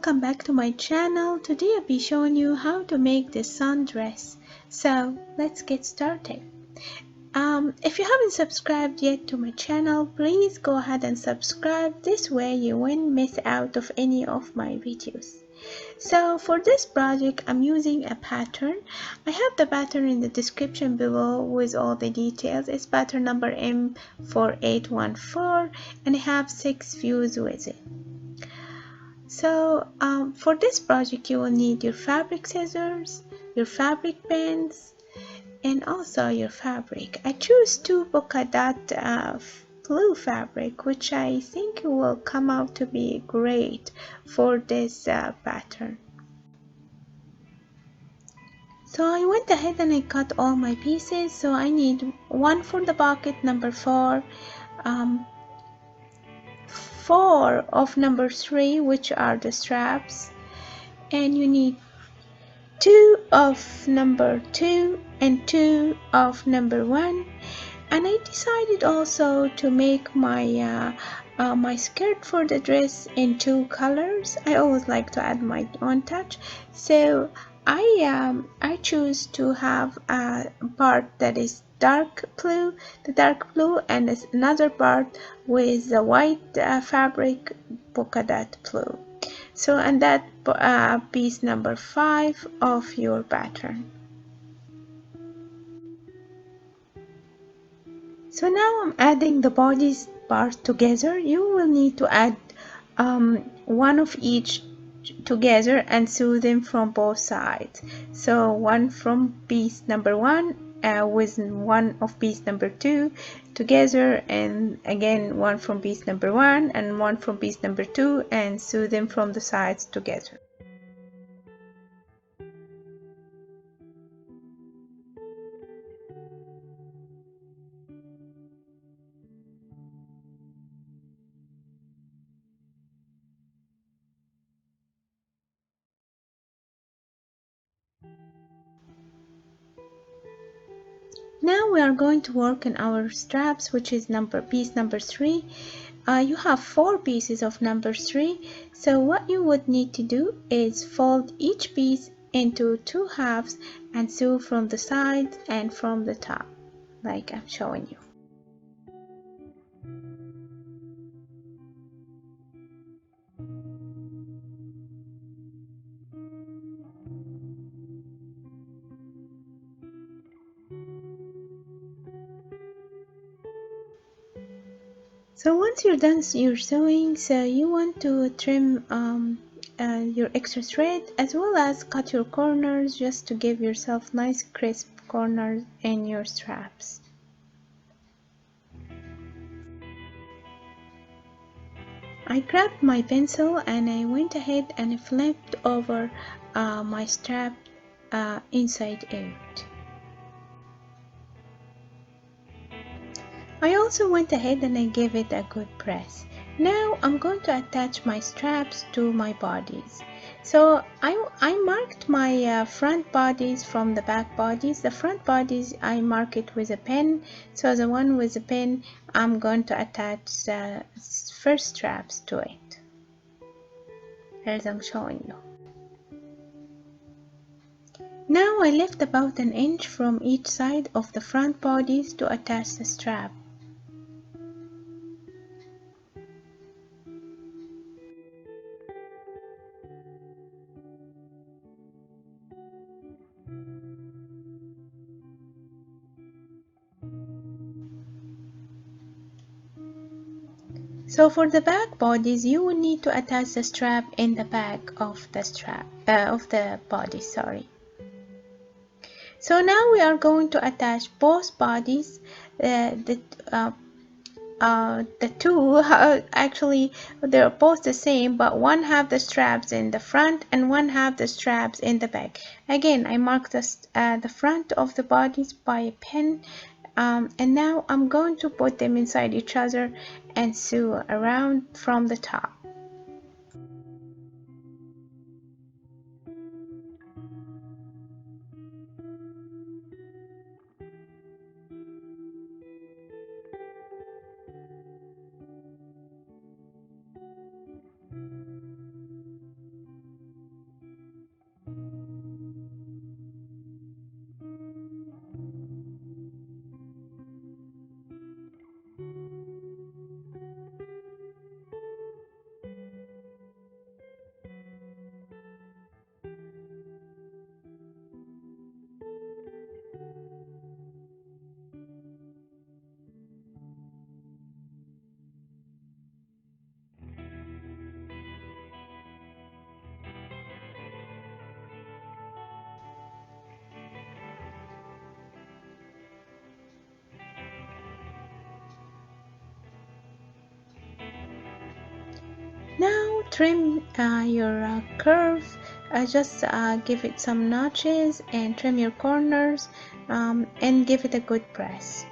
welcome back to my channel. Today I'll be showing you how to make this sundress. So let's get started. If you haven't subscribed yet to my channel, please go ahead and subscribe. This way you won't miss out of any of my videos. So for this project I'm using a pattern. I have the pattern in the description below with all the details. It's pattern number M4814 and I have 6 views with it. So for this project you will need your fabric scissors, your fabric pins, and also your fabric. I choose 2 polka dot blue fabric, which I think will come out to be great for this pattern. So I went ahead and I cut all my pieces. So I need 1 for the pocket, number 4, 4 of number 3, which are the straps, and you need 2 of number 2 and 2 of number 1. And I decided also to make my my skirt for the dress in 2 colors. I always like to add my own touch, so I choose to have a part that is dark blue, and another part with the white fabric polka dot blue. So and that piece number 5 of your pattern. So now I'm adding the bodies part together. You will need to add one of each together and sew them from both sides. So one from piece number 1 with one of piece number 2 together, and again one from piece number 1 and one from piece number 2, and sew them from the sides together. Now we are going to work on our straps, which is piece number 3. You have 4 pieces of number 3, so what you would need to do is fold each piece into 2 halves and sew from the sides and from the top, like I'm showing you. So once you're done your sewing, so you want to trim your extra thread, as well as cut your corners just to give yourself nice crisp corners in your straps. I grabbed my pencil and I went ahead and flipped over my strap inside out. I also went ahead and I gave it a good press. Now I'm going to attach my straps to my bodies. So I marked my front bodies from the back bodies. The front bodies I mark it with a pen. So the one with the pen, I'm going to attach the first straps to it, as I'm showing you. Now I left about an inch from each side of the front bodies to attach the strap. So for the back bodies, you will need to attach the strap in the back of the body, sorry. So now we are going to attach both bodies. The two actually they're both the same, but one have the straps in the front and one have the straps in the back. Again, I marked the front of the bodies by a pen. And now I'm going to put them inside each other and sew around from the top. trim your curve. Just give it some notches and trim your corners, and give it a good press.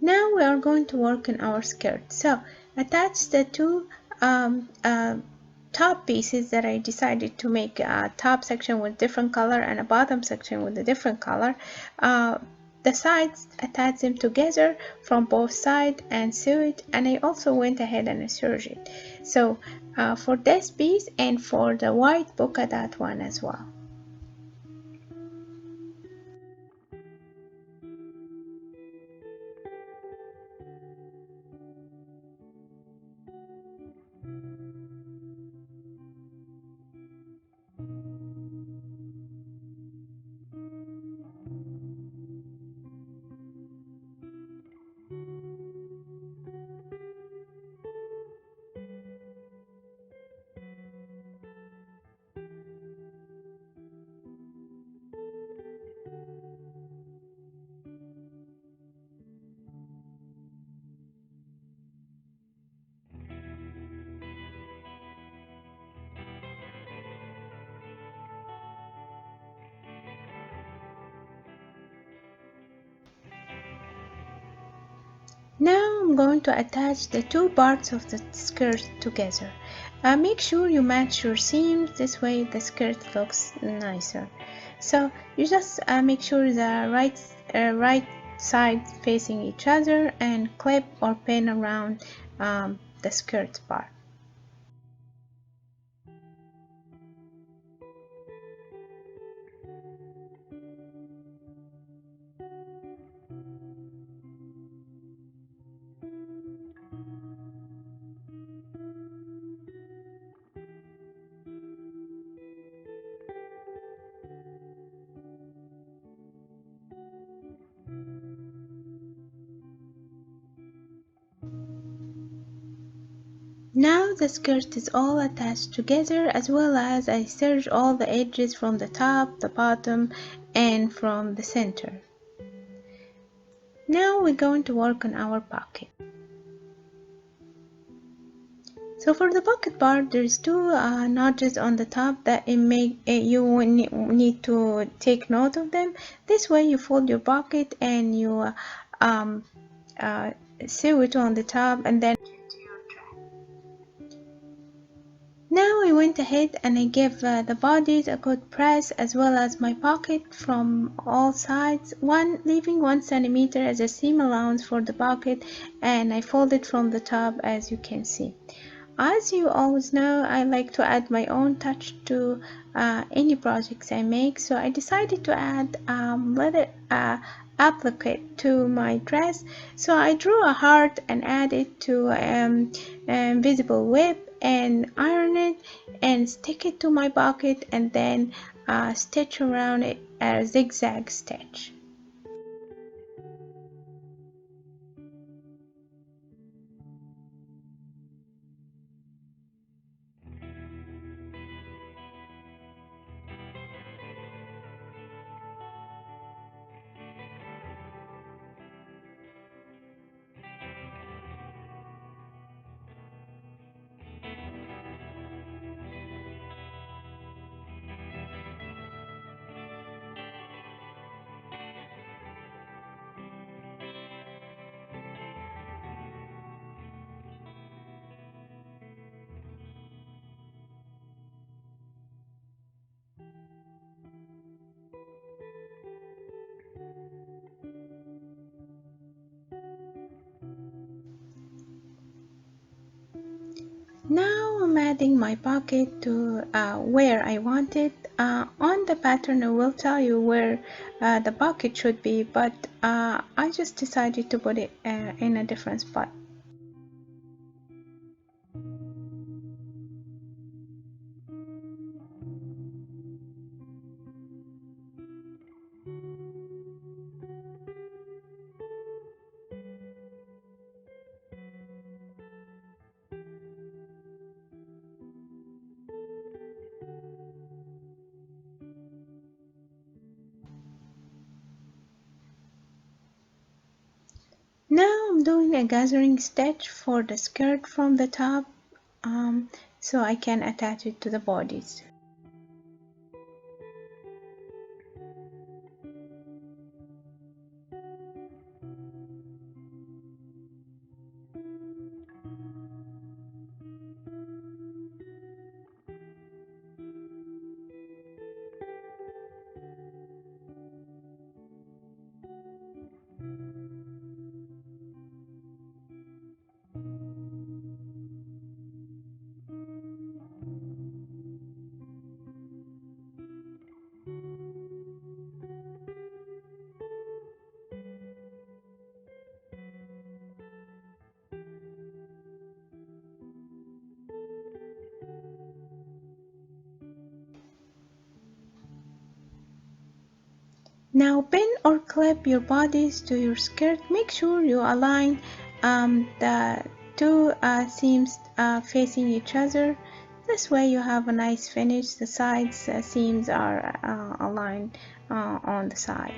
Now we are going to work on our skirt. So attach the two top pieces that I decided to make a top section with different color and a bottom section with a different color. The sides, attach them together from both sides and sew it, and I also went ahead and serged it. So for this piece and for the white polka dot one as well. Now I'm going to attach the two parts of the skirt together. Make sure you match your seams, this way the skirt looks nicer. So you just make sure the right sides facing each other and clip or pin around the skirt part. Now the skirt is all attached together, as well as I serge all the edges from the top, the bottom, and from the center. Now we're going to work on our pocket. So for the pocket part, there's two notches on the top that you need to take note of them. This way you fold your pocket and you um, uh, sew it on the top, and then now I went ahead and I gave the bodies a good press, as well as my pocket from all sides, leaving 1 centimeter as a seam allowance for the pocket, and I folded from the top, as you can see. As you always know, I like to add my own touch to any projects I make, so I decided to add little applique to my dress. So I drew a heart and added to invisible whip and iron it and stick it to my pocket, and then stitch around it a zigzag stitch. I'm adding my pocket to where I want it. On the pattern, it will tell you where the pocket should be, but I just decided to put it in a different spot. Now I'm doing a gathering stitch for the skirt from the top, so I can attach it to the bodies. Now pin or clip your bodies to your skirt. Make sure you align the two seams facing each other. This way you have a nice finish. The sides seams are aligned on the side.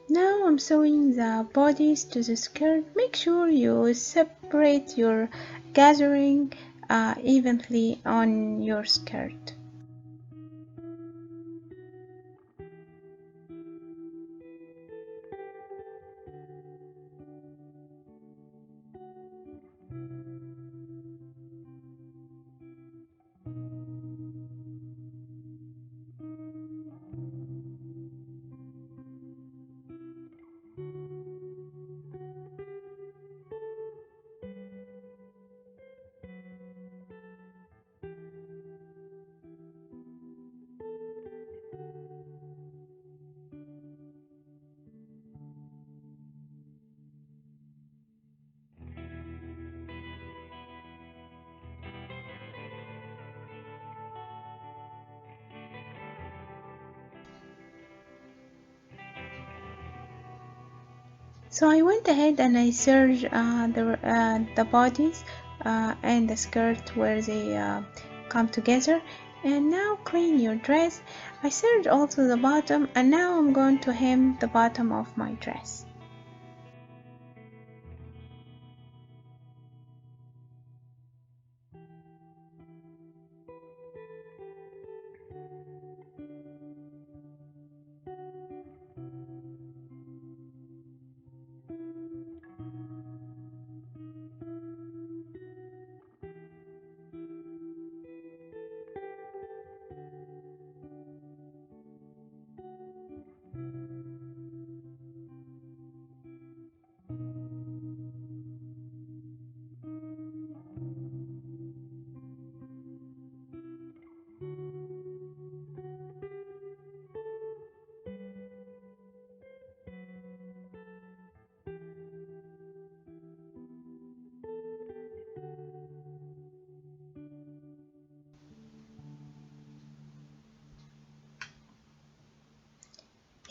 Now I'm sewing the bodies to the skirt. Make sure you separate your gathering evenly on your skirt. So I went ahead and I serged the bodies and the skirt where they come together. And now clean your dress. I serged also the bottom, and now I'm going to hem the bottom of my dress.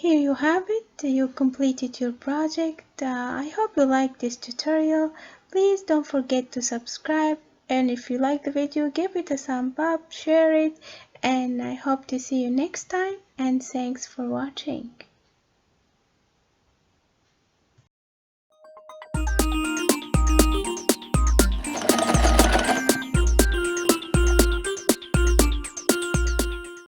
here you have it. You completed your project. I hope you liked this tutorial. Please don't forget to subscribe, and if you like the video, give it a thumb up, share it, and I hope to see you next time, and thanks for watching.